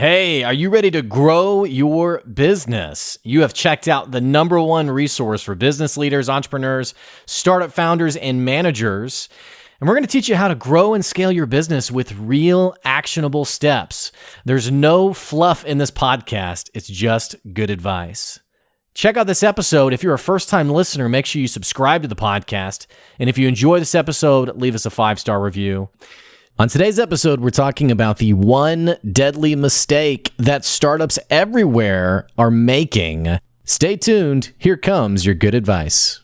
Hey, are you ready to grow your business? You have checked out the number one resource for business leaders, entrepreneurs, startup founders, and managers. And we're going to teach you how to grow and scale your business with real actionable steps. There's no fluff in this podcast. It's just good advice. Check out this episode. If you're a first-time listener, make sure you subscribe to the podcast. And if you enjoy this episode, leave us a 5-star review. On today's episode, we're talking about the one deadly mistake that startups everywhere are making. Stay tuned. Here comes your good advice.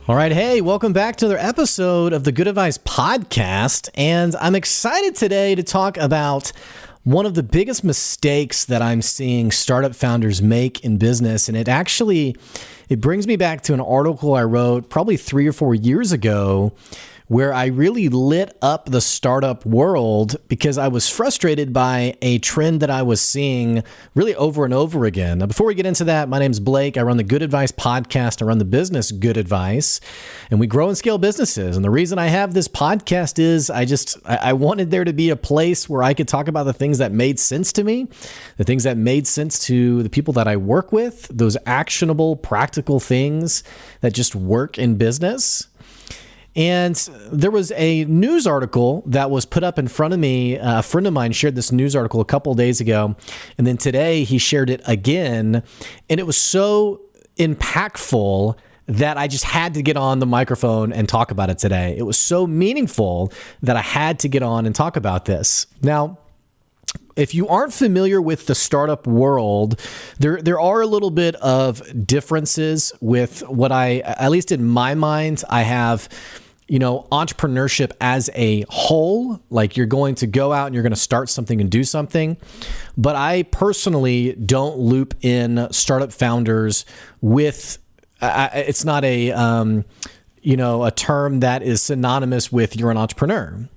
All right, hey, welcome back to another episode of the Good Advice Podcast, and I'm excited today to talk about one of the biggest mistakes that I'm seeing startup founders make in business, and it brings me back to an article I wrote probably 3 or 4 years ago where I really lit up the startup world because I was frustrated by a trend that I was seeing really over and over again. Now, before we get into that, my name's Blake. I run the Good Advice Podcast. I run the business Good Advice, and we grow and scale businesses. And the reason I have this podcast is I wanted there to be a place where I could talk about the things that made sense to me, the things that made sense to the people that I work with, those actionable, practical things that just work in business. And there was a news article that was put up in front of me. A friend of mine shared this news article a couple of days ago, and then today he shared it again, and it was so impactful that I just had to get on the microphone and talk about it today. It was so meaningful that I had to get on and talk about this. Now, if you aren't familiar with the startup world, there are a little bit of differences with what at least in my mind, I have, entrepreneurship as a whole. Like, you're going to go out and you're going to start something and do something. But I personally don't loop in startup founders with, it's not a term that is synonymous with you're an entrepreneur.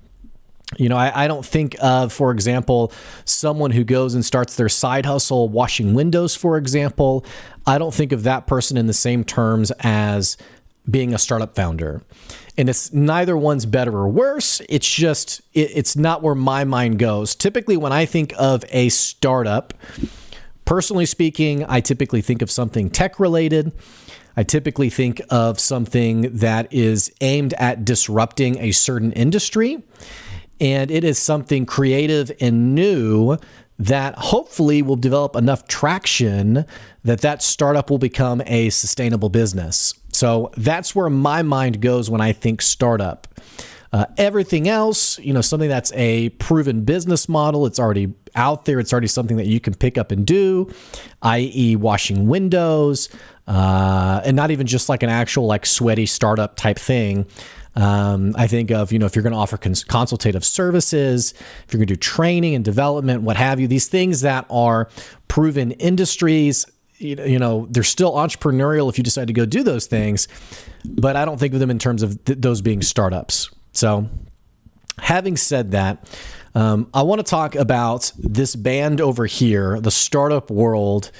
I don't think of, for example, someone who goes and starts their side hustle washing windows, for example. I don't think of that person in the same terms as being a startup founder. And it's neither one's better or worse. It's just, it's not where my mind goes. Typically, when I think of a startup, personally speaking, I typically think of something tech related. I typically think of something that is aimed at disrupting a certain industry. And it is something creative and new that hopefully will develop enough traction that startup will become a sustainable business. So that's where my mind goes when I think startup. Everything else, something that's a proven business model, it's already out there, it's already something that you can pick up and do, i.e. washing windows, and not even just like an actual sweaty startup type thing. I think of, if you're going to offer consultative services, if you're going to do training and development, what have you, these things that are proven industries, they're still entrepreneurial if you decide to go do those things, but I don't think of them in terms of those being startups. So having said that, I want to talk about this band over here, the startup world,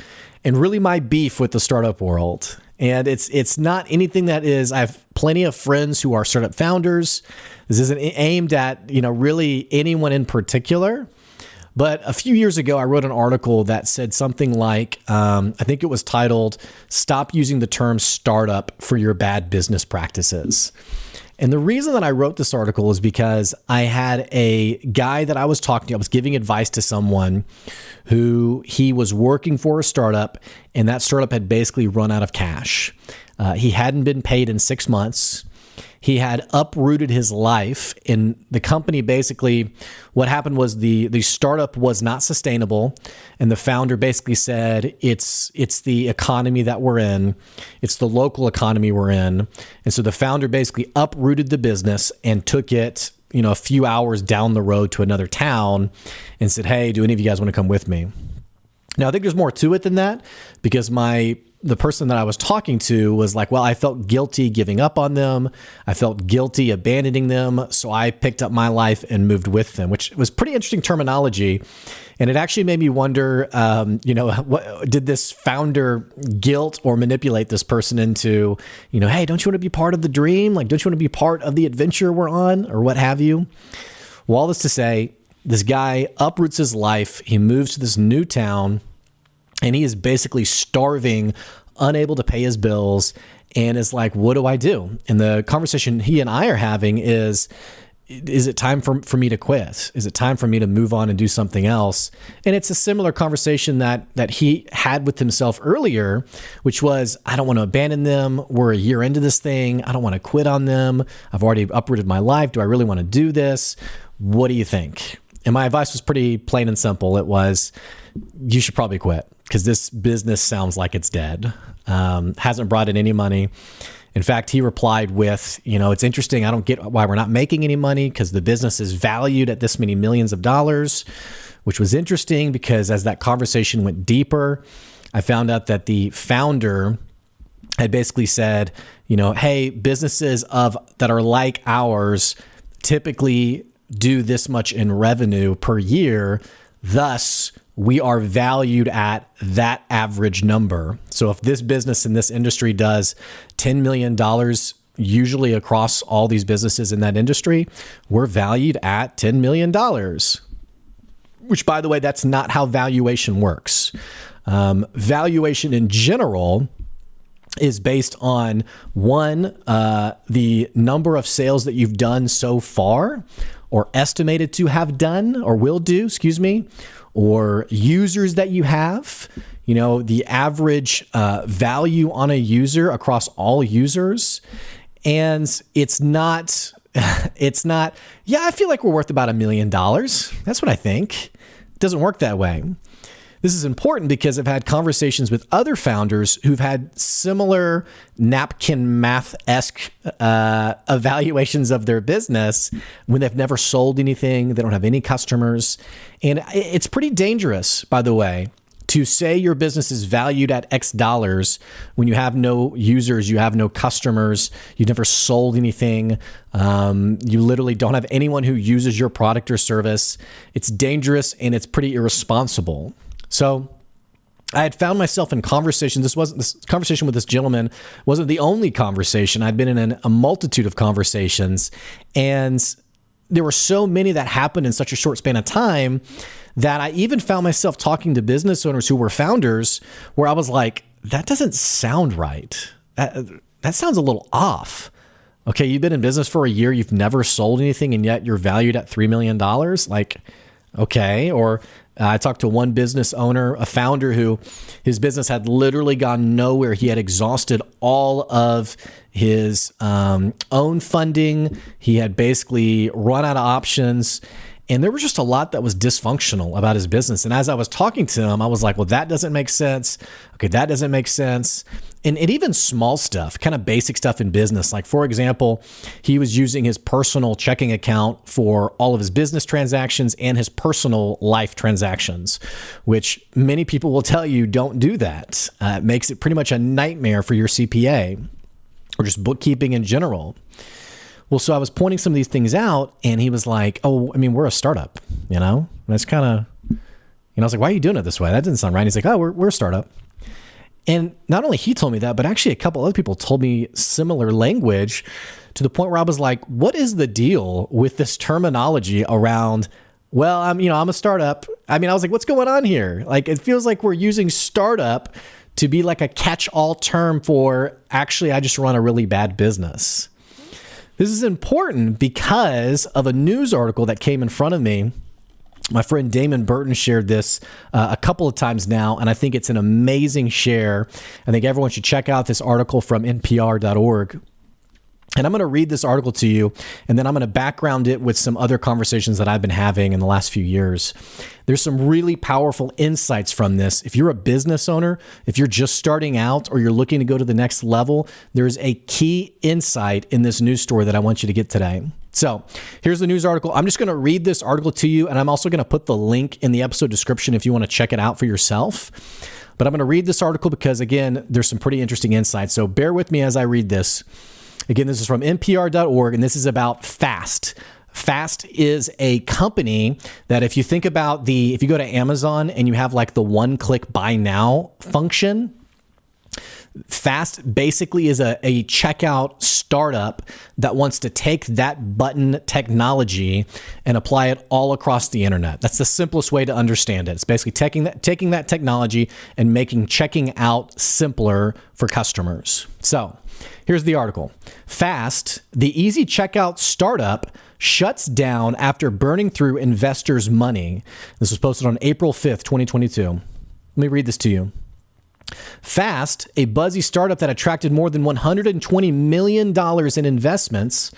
and really my beef with the startup world. And it's not anything that is, I have plenty of friends who are startup founders. This isn't aimed at, really anyone in particular. But a few years ago, I wrote an article that said something like, I think it was titled, "Stop Using the Term Startup for Your Bad Business Practices." And the reason that I wrote this article is because I had a guy that I was talking to. I was giving advice to someone who he was working for a startup, and that startup had basically run out of cash. He hadn't been paid in 6 months. He had uprooted his life, and the company basically, what happened was the startup was not sustainable, and the founder basically said, it's the economy that we're in, it's the local economy we're in, and so the founder basically uprooted the business and took it, a few hours down the road to another town and said, "Hey, do any of you guys want to come with me?" Now, I think there's more to it than that, because my the person that I was talking to was like, well, I felt guilty giving up on them. I felt guilty abandoning them. So I picked up my life and moved with them, which was pretty interesting terminology. And it actually made me wonder, what did this founder guilt or manipulate this person into, hey, don't you want to be part of the dream? Like, don't you want to be part of the adventure we're on, or what have you? Well, all this to say, this guy uproots his life. He moves to this new town, and he is basically starving, unable to pay his bills, and is like, what do I do? And the conversation he and I are having is it time for me to quit? Is it time for me to move on and do something else? And it's a similar conversation that he had with himself earlier, which was, I don't want to abandon them. We're a year into this thing. I don't want to quit on them. I've already uprooted my life. Do I really want to do this? What do you think? And my advice was pretty plain and simple. It was, you should probably quit, because this business sounds like it's dead. Hasn't brought in any money. In fact, he replied with, it's interesting. I don't get why we're not making any money, because the business is valued at this many millions of dollars, which was interesting because as that conversation went deeper, I found out that the founder had basically said, hey, businesses that are like ours typically do this much in revenue per year. Thus, we are valued at that average number. So if this business in this industry does $10 million, usually across all these businesses in that industry, we're valued at $10 million, which, by the way, that's not how valuation works. Valuation in general is based on the number of sales that you've done so far, or estimated to have done, or will do, or users that you have, the average value on a user across all users. And it's not, yeah, I feel like we're worth about $1 million. That's what I think. It doesn't work that way. This is important because I've had conversations with other founders who've had similar napkin math-esque evaluations of their business when they've never sold anything. They don't have any customers. And it's pretty dangerous, by the way, to say your business is valued at X dollars when you have no users, you have no customers, you've never sold anything, you literally don't have anyone who uses your product or service. It's dangerous and it's pretty irresponsible. So I had found myself in conversations. This conversation with this gentleman wasn't the only conversation. I'd been in a multitude of conversations, and there were so many that happened in such a short span of time that I even found myself talking to business owners who were founders where I was like, that doesn't sound right. That sounds a little off. Okay, you've been in business for a year, you've never sold anything, and yet you're valued at $3 million. Like, okay. Or I talked to one business owner, a founder who his business had literally gone nowhere. He had exhausted all of his own funding. He had basically run out of options. And there was just a lot that was dysfunctional about his business. And as I was talking to him, I was like, well, that doesn't make sense. Okay, that doesn't make sense. And even small stuff, kind of basic stuff in business. Like, for example, he was using his personal checking account for all of his business transactions and his personal life transactions, which many people will tell you don't do that. It makes it pretty much a nightmare for your CPA or just bookkeeping in general. Well, so I was pointing some of these things out, and he was like, oh, I mean, we're a startup, And that's kind of, I was like, why are you doing it this way? That didn't sound right. And he's like, oh, we're a startup. And not only he told me that, but actually a couple other people told me similar language, to the point where I was like, what is the deal with this terminology around, well, I'm a startup. I was like, what's going on here? Like, it feels like we're using startup to be like a catch-all term for, actually, I just run a really bad business. This is important because of a news article that came in front of me. My friend Damon Burton shared this a couple of times now, and I think it's an amazing share. I think everyone should check out this article from npr.org. And I'm going to read this article to you, and then I'm going to background it with some other conversations that I've been having in the last few years. There's some really powerful insights from this. If you're a business owner, if you're just starting out, or you're looking to go to the next level, there's a key insight in this news story that I want you to get today. So here's the news article. I'm just going to read this article to you, and I'm also going to put the link in the episode description if you want to check it out for yourself. But I'm going to read this article because, again, there's some pretty interesting insights. So bear with me as I read this. Again, this is from NPR.org, and this is about Fast. Fast is a company that if you think about if you go to Amazon and you have like the one-click buy now function, Fast basically is a checkout startup that wants to take that button technology and apply it all across the internet. That's the simplest way to understand it. It's basically taking that technology and making checking out simpler for customers. So here's the article. Fast, the easy checkout startup, shuts down after burning through investors' money. This was posted on April 5th, 2022. Let me read this to you. Fast, a buzzy startup that attracted more than $120 million in investments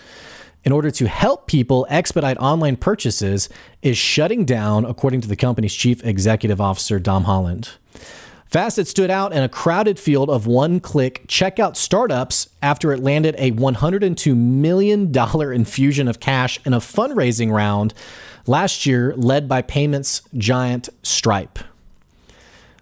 in order to help people expedite online purchases, is shutting down, according to the company's chief executive officer, Dom Holland. Fast had stood out in a crowded field of one-click checkout startups after it landed a $102 million infusion of cash in a fundraising round last year led by payments giant Stripe.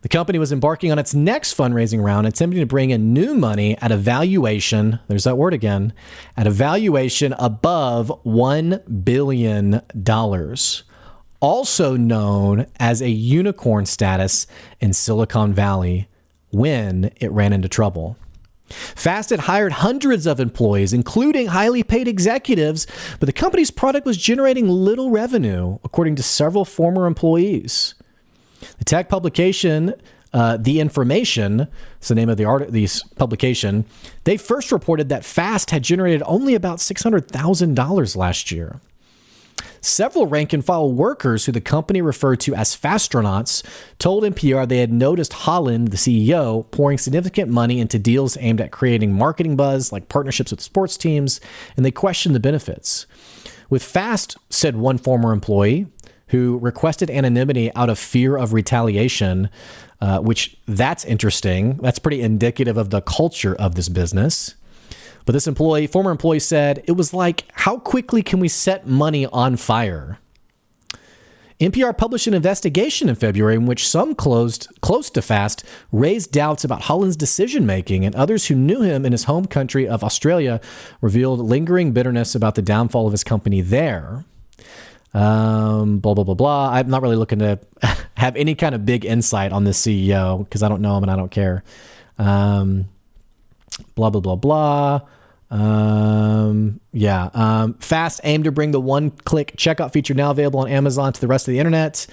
The company was embarking on its next fundraising round, attempting to bring in new money at a valuation, there's that word again, at a valuation above $1 billion, also known as a unicorn status in Silicon Valley, when it ran into trouble. Fast had hired hundreds of employees, including highly paid executives, but the company's product was generating little revenue, according to several former employees. The tech publication, The Information, is the name of the publication, they first reported that Fast had generated only about $600,000 last year. Several rank-and-file workers who the company referred to as Fastronauts told NPR they had noticed Holland, the CEO, pouring significant money into deals aimed at creating marketing buzz, like partnerships with sports teams, and they questioned the benefits. With Fast, said one former employee, who requested anonymity out of fear of retaliation, which that's interesting. That's pretty indicative of the culture of this business. But this former employee said, it was like, how quickly can we set money on fire? NPR published an investigation in February in which some close to Fast raised doubts about Holland's decision-making, and others who knew him in his home country of Australia revealed lingering bitterness about the downfall of his company there. Blah, blah, blah, blah. I'm not really looking to have any kind of big insight on this CEO because I don't know him and I don't care. Blah, blah, blah, blah. Fast aimed to bring the one-click checkout feature now available on Amazon to the rest of the internet.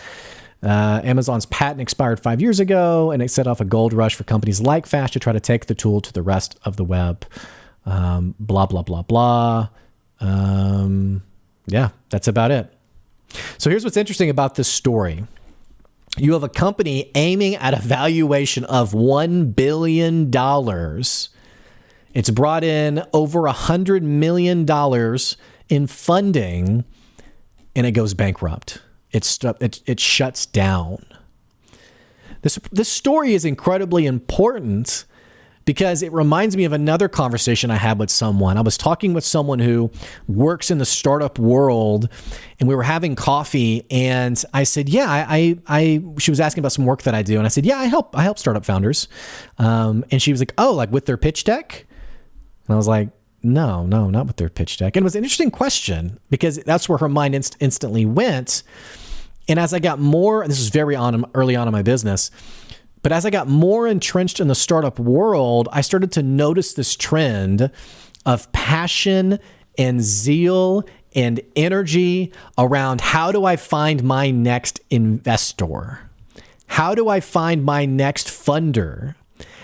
Amazon's patent expired 5 years ago, and it set off a gold rush for companies like Fast to try to take the tool to the rest of the web. Blah, blah, blah, blah. That's about it. So here's what's interesting about this story. You have a company aiming at a valuation of $1 billion. It's brought in over $100 million in funding, and it goes bankrupt. It shuts down. This story is incredibly important because it reminds me of another conversation I had with someone. I was talking with someone who works in the startup world, and we were having coffee, and I said, she was asking about some work that I do, and I said, I help startup founders. And she was like, oh, like with their pitch deck? And I was like, no, not with their pitch deck. And it was an interesting question because that's where her mind instantly went. And as I got more, and this was very early on in my business, but as I got more entrenched in the startup world, I started to notice this trend of passion and zeal and energy around how do I find my next investor? How do I find my next funder?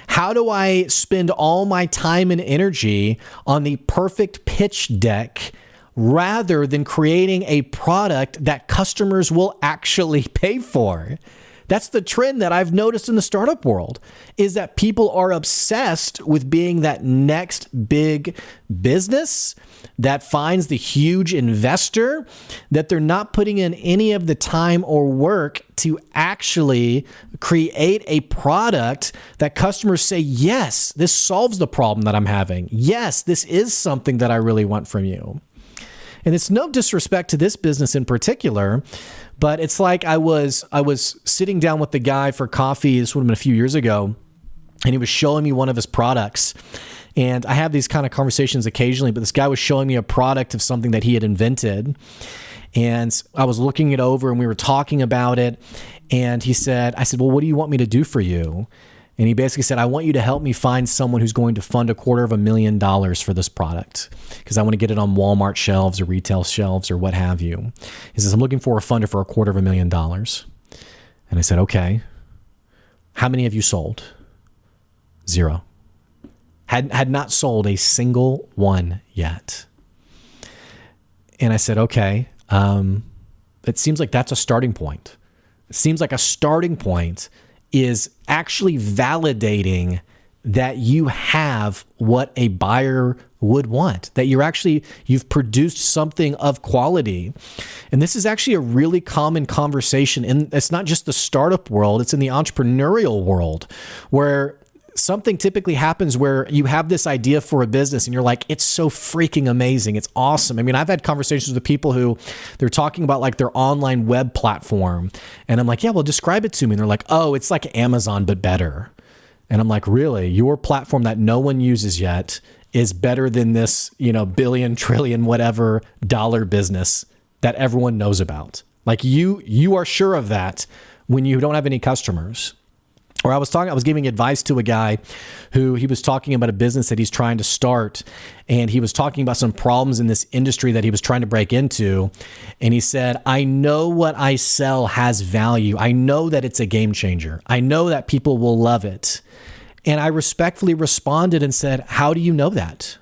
How do I spend all my time and energy on the perfect pitch deck rather than creating a product that customers will actually pay for? That's the trend that I've noticed in the startup world, is that people are obsessed with being that next big business that finds the huge investor, that they're not putting in any of the time or work to actually create a product that customers say, yes, this solves the problem that I'm having. Yes, this is something that I really want from you. And it's no disrespect to this business in particular, but it's like I was sitting down with the guy for coffee. This would have been a few years ago, and he was showing me one of his products. And I have these kind of conversations occasionally, but this guy was showing me a product of something that he had invented. And I was looking it over and we were talking about it. And I said, well, what do you want me to do for you? And he basically said, I want you to help me find someone who's going to fund $250,000 for this product because I want to get it on Walmart shelves or retail shelves or what have you. He says, I'm looking for a funder for $250,000. And I said, okay. How many have you sold? 0. Had not sold a single one yet. And I said, okay, it seems like that's a starting point. It seems like a starting point is actually validating that you have what a buyer would want, that you've produced something of quality. And this is actually a really common conversation. And it's not just the startup world, it's in the entrepreneurial world where something typically happens where you have this idea for a business and you're like, it's so freaking amazing. It's awesome. I mean, I've had conversations with people who they're talking about like their online web platform. And I'm like, yeah, well, describe it to me. And they're like, oh, it's like Amazon, but better. And I'm like, really? Your platform that no one uses yet is better than this, billion, trillion, whatever dollar business that everyone knows about. Like you are sure of that when you don't have any customers. Or I was giving advice to a guy who he was talking about a business that he's trying to start. And he was talking about some problems in this industry that he was trying to break into. And he said, I know what I sell has value. I know that it's a game changer. I know that people will love it. And I respectfully responded and said, how do you know that?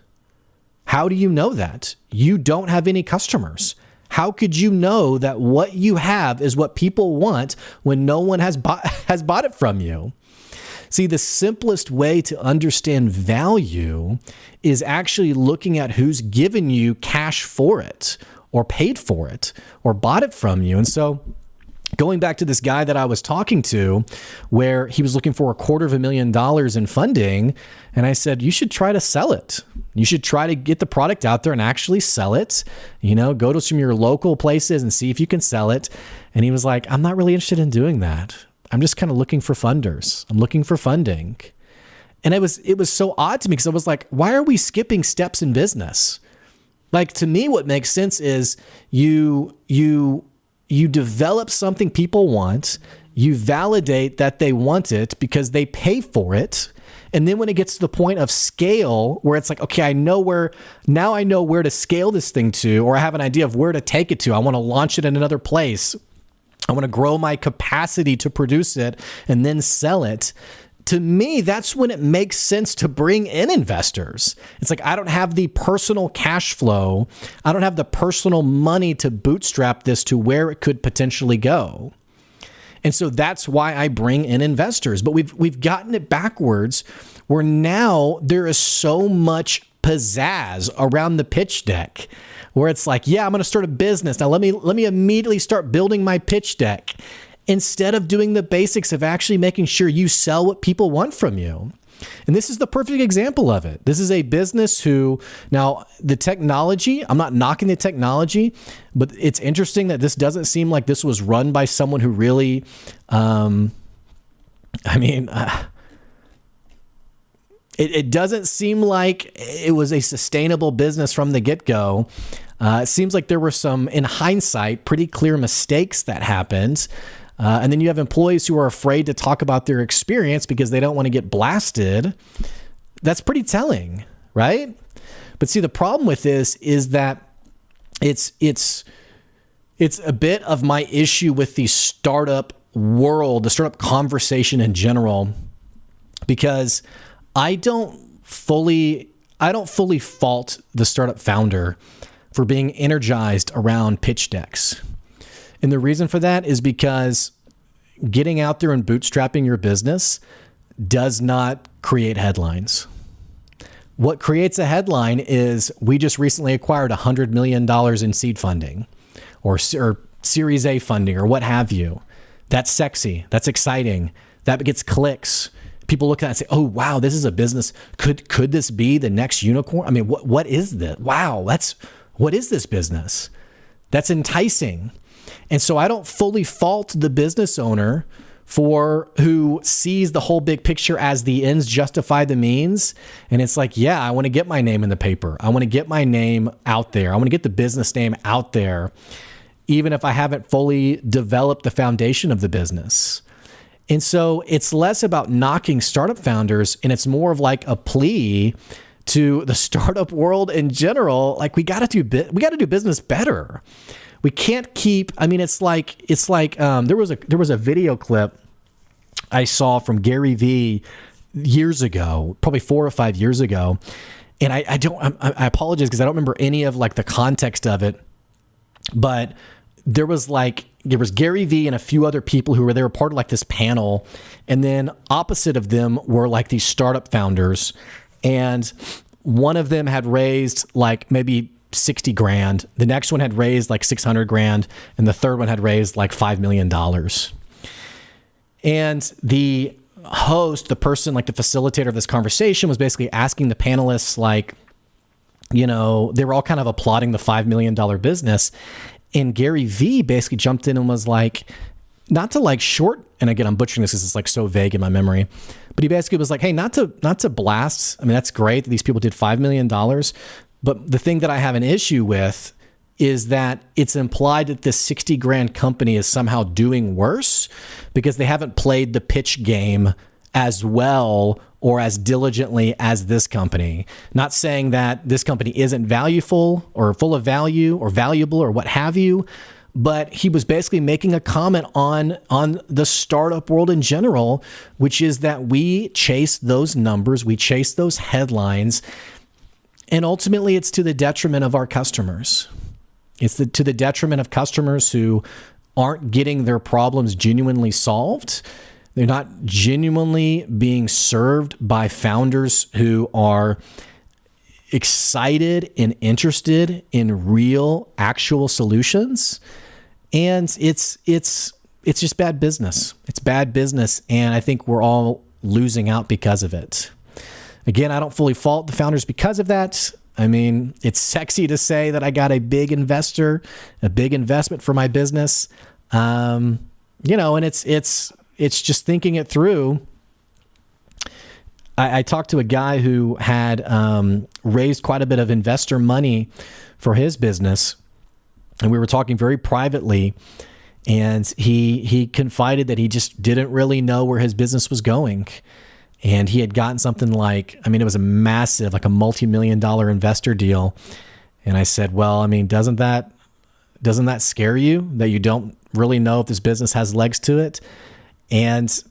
How do you know that? You don't have any customers. How could you know that what you have is what people want when no one has bought it from you? See, the simplest way to understand value is actually looking at who's given you cash for it or paid for it or bought it from you. And so going back to this guy that I was talking to where he was looking for $250,000 in funding, and I said, you should try to sell it. You should try to get the product out there and actually sell it. Go to some of your local places and see if you can sell it. And he was like, I'm not really interested in doing that. I'm just kind of looking for funders. I'm looking for funding. And it was so odd to me because I was like, why are we skipping steps in business? Like, to me, what makes sense is you develop something people want, you validate that they want it because they pay for it. And then when it gets to the point of scale where it's like, okay, I know where to scale this thing to, or I have an idea of where to take it to. I want to launch it in another place. I want to grow my capacity to produce it and then sell it. To me, that's when it makes sense to bring in investors. It's like, I don't have the personal cash flow. I don't have the personal money to bootstrap this to where it could potentially go. And so that's why I bring in investors. But we've gotten it backwards where now there is so much pizzazz around the pitch deck where it's like, yeah, I'm going to start a business. Now let me immediately start building my pitch deck instead of doing the basics of actually making sure you sell what people want from you. And this is the perfect example of it. This is a business who, now the technology, I'm not knocking the technology, but it's interesting that this doesn't seem like this was run by someone who really, it doesn't seem like it was a sustainable business from the get-go. It seems like there were some, in hindsight, pretty clear mistakes that happened. And then you have employees who are afraid to talk about their experience because they don't want to get blasted. That's pretty telling, right? But see, the problem with this is that it's a bit of my issue with the startup world, the startup conversation in general, because I don't fully fault the startup founder for being energized around pitch decks. And the reason for that is because getting out there and bootstrapping your business does not create headlines. What creates a headline is we just recently acquired $100 million in seed funding or Series A funding or what have you. That's sexy. That's exciting. That gets clicks. People look at it and say, oh, wow, this is a business. Could this be the next unicorn? I mean, what is this? Wow, What is this business? That's enticing. And so I don't fully fault the business owner who sees the whole big picture as the ends justify the means. And it's like, yeah, I want to get my name in the paper. I want to get my name out there. I want to get the business name out there, even if I haven't fully developed the foundation of the business. And so it's less about knocking startup founders, and it's more of like a plea to the startup world in general. Like, we got to do business better. We can't keep, I mean, it's like there was a video clip I saw from Gary Vee years ago, probably 4 or 5 years ago. And I apologize because I don't remember any of like the context of it, but there was Gary Vee and a few other people who were part of like this panel. And then opposite of them were like these startup founders. And one of them had raised like maybe 60 grand. The next one had raised like 600 grand. And the third one had raised like $5 million. And the host, the person, like the facilitator of this conversation, was basically asking the panelists, like, you know, they were all kind of applauding the $5 million business. And Gary Vee basically jumped in and was like, not to like short, and again, I'm butchering this because it's like so vague in my memory, but he basically was like, hey, not to blast. I mean, that's great that these people did $5 million. But the thing that I have an issue with is that it's implied that this 60 grand company is somehow doing worse because they haven't played the pitch game as well or as diligently as this company. Not saying that this company isn't valuable or full of value or valuable or what have you, but he was basically making a comment on the startup world in general, which is that we chase those numbers, we chase those headlines, and ultimately it's to the detriment of our customers. It's to the detriment of customers who aren't getting their problems genuinely solved. They're not genuinely being served by founders who are excited and interested in real, actual solutions. And it's just bad business. It's bad business. And I think we're all losing out because of it. Again, I don't fully fault the founders because of that. I mean, it's sexy to say that I got a big investor, a big investment for my business. And it's just thinking it through. I talked to a guy who had raised quite a bit of investor money for his business, and we were talking very privately, and he confided that he just didn't really know where his business was going. And he had gotten something like, I mean, it was a massive, like a multi-million-dollar investor deal. And I said, well, I mean, doesn't that scare you that you don't really know if this business has legs to it? And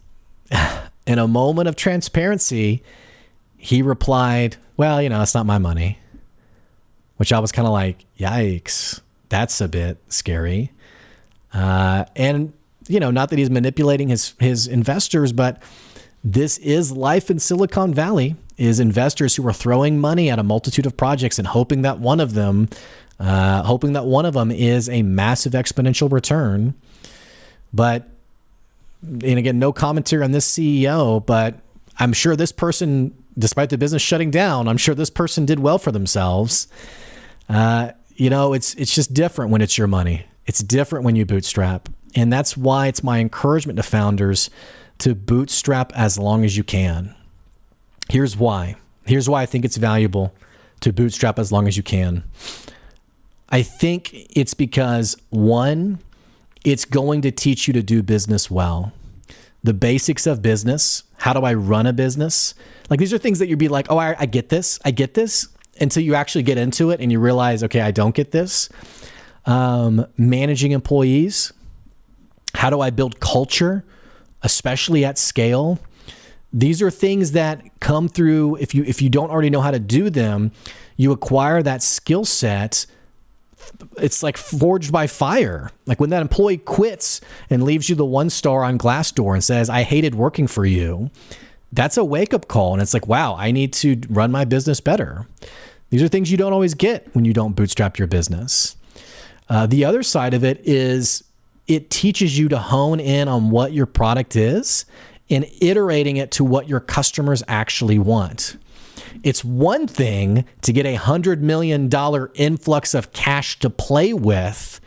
in a moment of transparency, he replied, well, you know, it's not my money, which I was kind of like, yikes, that's a bit scary. And, you know, not that he's manipulating his investors, but this is life in Silicon Valley, is investors who are throwing money at a multitude of projects and hoping that one of them is a massive exponential return. But, and again, no commentary on this CEO, but I'm sure this person, despite the business shutting down, I'm sure this person did well for themselves. You know, it's just different when it's your money. It's different when you bootstrap. And that's why it's my encouragement to founders to bootstrap as long as you can. Here's why. Here's why I think it's valuable to bootstrap as long as you can. I think it's because, one, it's going to teach you to do business well. The basics of business. How do I run a business? Like, these are things that you'd be like, oh, I get this, until you actually get into it and you realize, okay, I don't get this. Managing employees. How do I build culture, especially at scale? These are things that come through, if you don't already know how to do them, you acquire that skill set. It's like forged by fire. Like when that employee quits and leaves you the 1 star on Glassdoor and says, I hated working for you, that's a wake-up call. And it's like, wow, I need to run my business better. These are things you don't always get when you don't bootstrap your business. The other side of it is it teaches you to hone in on what your product is and iterating it to what your customers actually want. It's one thing to get $100 million influx of cash to play with.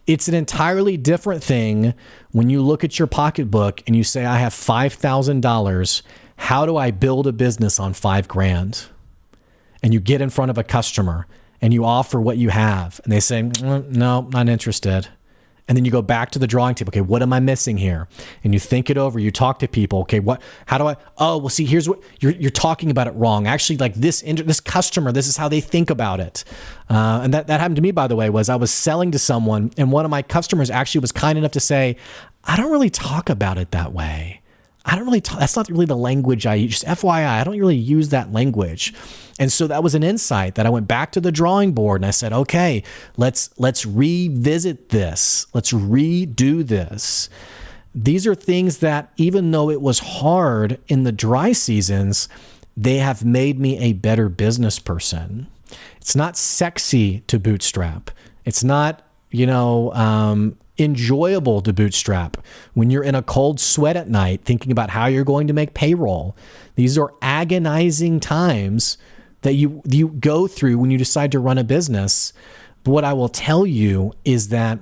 It's an entirely different thing when you look at your pocketbook and you say, I have $5,000. How do I build a business on $5,000? And you get in front of a customer and you offer what you have and they say, no, not interested. And then you go back to the drawing table. Okay, what am I missing here? And you think it over. You talk to people. Okay, how do I? Oh, well, see, here's what you're talking about it wrong. Actually, like this customer, this is how they think about it. And that happened to me, by the way. Was I was selling to someone, and one of my customers actually was kind enough to say, I don't really talk about it that way. I don't really talk, that's not really the language I use. Just FYI, I don't really use that language. And so that was an insight that I went back to the drawing board and I said, okay, let's revisit this. Let's redo this. These are things that even though it was hard in the dry seasons, they have made me a better business person. It's not sexy to bootstrap. It's not, enjoyable to bootstrap when you're in a cold sweat at night thinking about how you're going to make payroll. These are agonizing times that you go through when you decide to run a business. But what I will tell you is that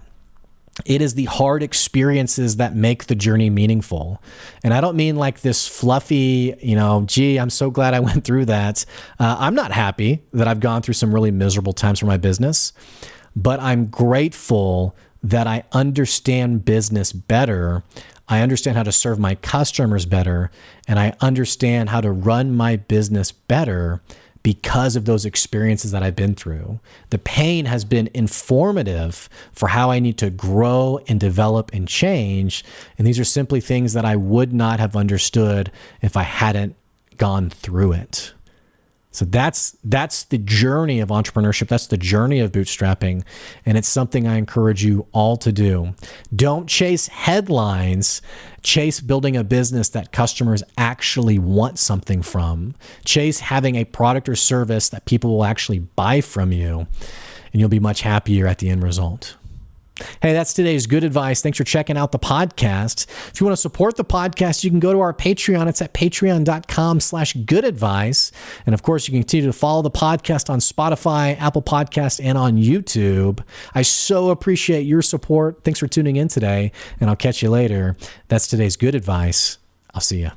it is the hard experiences that make the journey meaningful. And I don't mean like this fluffy, gee, I'm so glad I went through that. I'm not happy that I've gone through some really miserable times for my business, but I'm grateful that I understand business better. I understand how to serve my customers better, and I understand how to run my business better because of those experiences that I've been through. The pain has been informative for how I need to grow and develop and change. And these are simply things that I would not have understood if I hadn't gone through it. So that's the journey of entrepreneurship. That's the journey of bootstrapping. And it's something I encourage you all to do. Don't chase headlines. Chase building a business that customers actually want something from. Chase having a product or service that people will actually buy from you. And you'll be much happier at the end result. Hey, that's today's good advice. Thanks for checking out the podcast. If you want to support the podcast, you can go to our Patreon. It's at patreon.com/goodadvice. And of course, you can continue to follow the podcast on Spotify, Apple Podcasts, and on YouTube. I so appreciate your support. Thanks for tuning in today, and I'll catch you later. That's today's good advice. I'll see you.